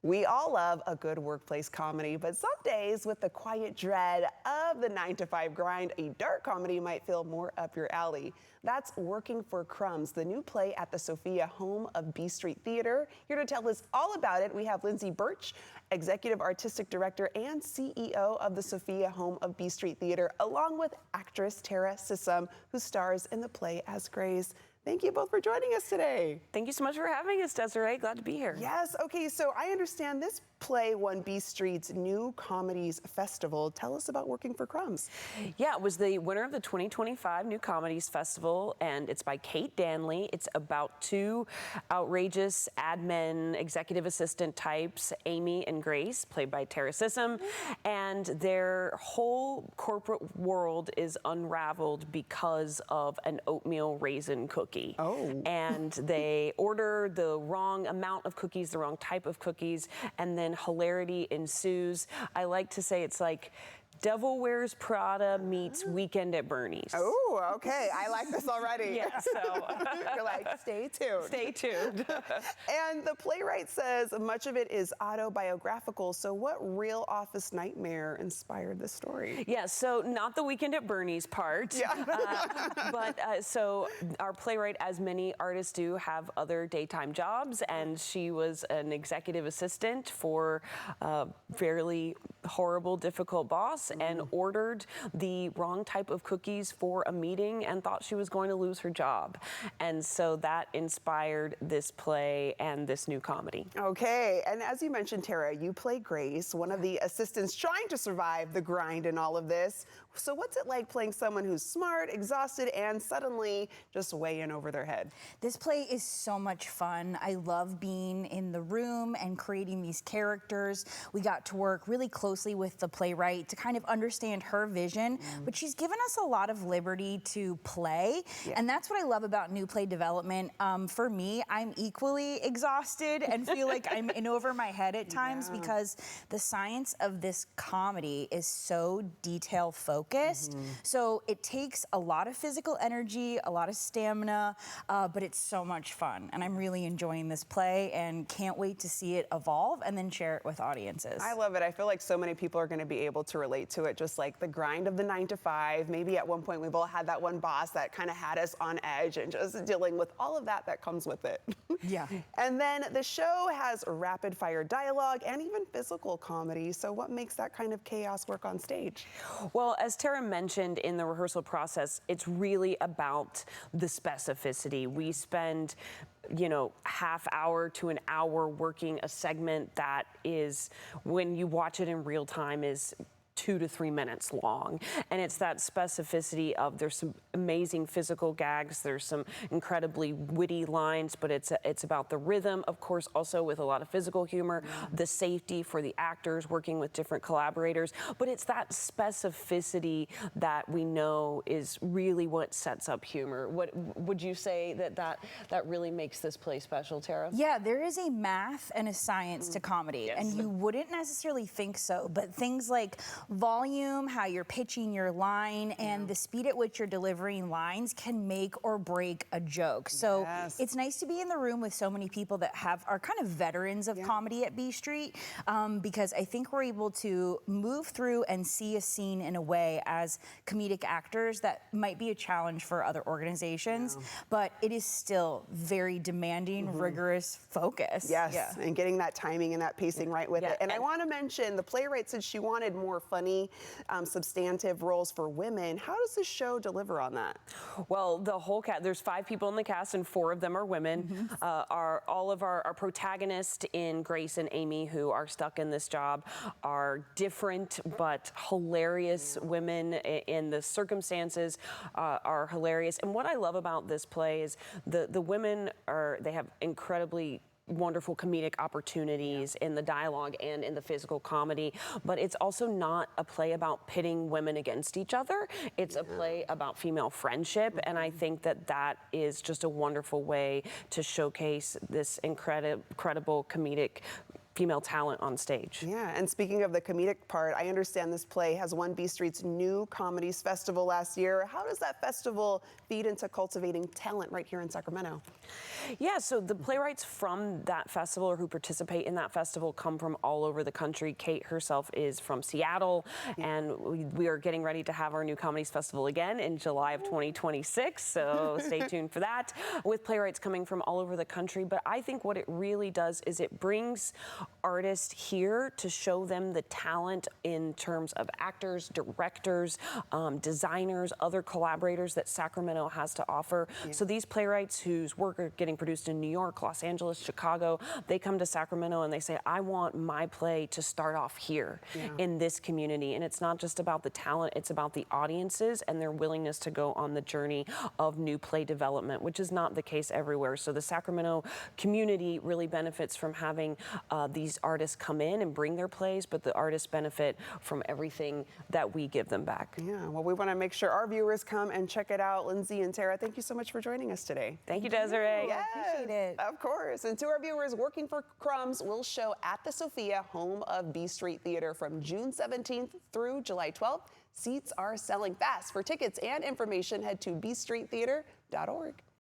We all love a good workplace comedy, but some days with the quiet dread of the 9-to-5 grind, a dark comedy might feel more up your alley. That's Working for Crumbs, the new play at the Sophia home of B Street Theater. Here to tell us all about it, we have Lindsay Birch, Executive Artistic Director and CEO of the Sophia home of B Street Theater, along with actress Tara Sissom, who stars in the play as Grace. Thank you both for joining us today. Thank you so much for having us, Desiree. Glad to be here. Yes, okay, so I understand this play won B Street's New Comedies Festival. Tell us about Working for Crumbs. Yeah, it was the winner of the 2025 New Comedies Festival, and it's by Kate Danley. It's about two outrageous admin executive assistant types, Amy and Grace, played by Tara Sissom, and their whole corporate world is unraveled because of an oatmeal raisin cookie. Oh. And they order the wrong amount of cookies, the wrong type of cookies, and then hilarity ensues. I like to say it's like Devil Wears Prada meets Weekend at Bernie's. Oh, okay. I like this already. Yeah, so you're like, stay tuned. Stay tuned. And the playwright says much of it is autobiographical. So what real office nightmare inspired this story? Yeah, so not the Weekend at Bernie's part. Yeah. So our playwright, as many artists do, have other daytime jobs, and she was an executive assistant for a fairly horrible, difficult boss, and ordered the wrong type of cookies for a meeting and thought she was going to lose her job. And so that inspired this play and this new comedy. Okay, and as you mentioned, Tara, you play Grace, one of the assistants trying to survive the grind in all of this. So what's it like playing someone who's smart, exhausted, and suddenly just way in over their head? This play is so much fun. I love being in the room and creating these characters. We got to work really closely with the playwright to kind of understand her vision, but she's given us a lot of liberty to play, and that's what I love about new play development. For me, I'm equally exhausted and feel like I'm in over my head at times because the science of this comedy is so detail focused. So it takes a lot of physical energy, a lot of stamina, but it's so much fun, and I'm really enjoying this play and can't wait to see it evolve and then share it with audiences. I love it. I feel like so many people are going to be able to relate to it, just like the grind of the 9-to-5. Maybe at one point we've all had that one boss that kind of had us on edge, and just dealing with all of that comes with it. Yeah. And then the show has rapid fire dialogue and even physical comedy. So what makes that kind of chaos work on stage? Well, as Tara mentioned in the rehearsal process, it's really about the specificity. We spend half hour to an hour working a segment that is, when you watch it in real time, is 2 to 3 minutes long. And it's that specificity of, there's some amazing physical gags, there's some incredibly witty lines, but it's about the rhythm, of course, also with a lot of physical humor, the safety for the actors working with different collaborators, but it's that specificity that we know is really what sets up humor. What would you say that really makes this play special, Tara? Yeah, there is a math and a science to comedy, and you wouldn't necessarily think so, but things like volume, how you're pitching your line, and the speed at which you're delivering lines can make or break a joke. So it's nice to be in the room with so many people that are kind of veterans of comedy at B Street, because I think we're able to move through and see a scene in a way as comedic actors that might be a challenge for other organizations, but it is still very demanding, rigorous focus. Yes, and getting that timing and that pacing right with it. And I want to mention, the playwright said she wanted more funny, substantive roles for women. How does this show deliver on that? Well, the whole cast, there's 5 people in the cast and 4 of them are women. All of our protagonists in Grace and Amy, who are stuck in this job, are different but hilarious women, in the circumstances are hilarious. And what I love about this play is the women they have incredibly wonderful comedic opportunities in the dialogue and in the physical comedy, but it's also not a play about pitting women against each other. It's a play about female friendship, and I think that is just a wonderful way to showcase this incredible comedic female talent on stage. Yeah, and speaking of the comedic part, I understand this play has won B Street's New Comedies Festival last year. How does that festival feed into cultivating talent right here in Sacramento? Yeah, so the playwrights from that festival or who participate in that festival come from all over the country. Kate herself is from Seattle, and we are getting ready to have our New Comedies Festival again in July of 2026, so stay tuned for that, with playwrights coming from all over the country. But I think what it really does is it brings artists here to show them the talent in terms of actors, directors, designers, other collaborators that Sacramento has to offer. So these playwrights whose work are getting produced in New York, Los Angeles, Chicago, they come to Sacramento and they say, I want my play to start off here in this community. And it's not just about the talent, it's about the audiences and their willingness to go on the journey of new play development, which is not the case everywhere. So the Sacramento community really benefits from having these artists come in and bring their plays, but the artists benefit from everything that we give them back. Yeah, well, we want to make sure our viewers come and check it out. Lindsay and Tara, thank you so much for joining us today. Thank you, Desiree. Yes, appreciate it. Of course. And to our viewers, Working for Crumbs will show at the Sophia, home of B Street Theater, from June 17th through July 12th. Seats are selling fast. For tickets and information, head to bstreettheater.org.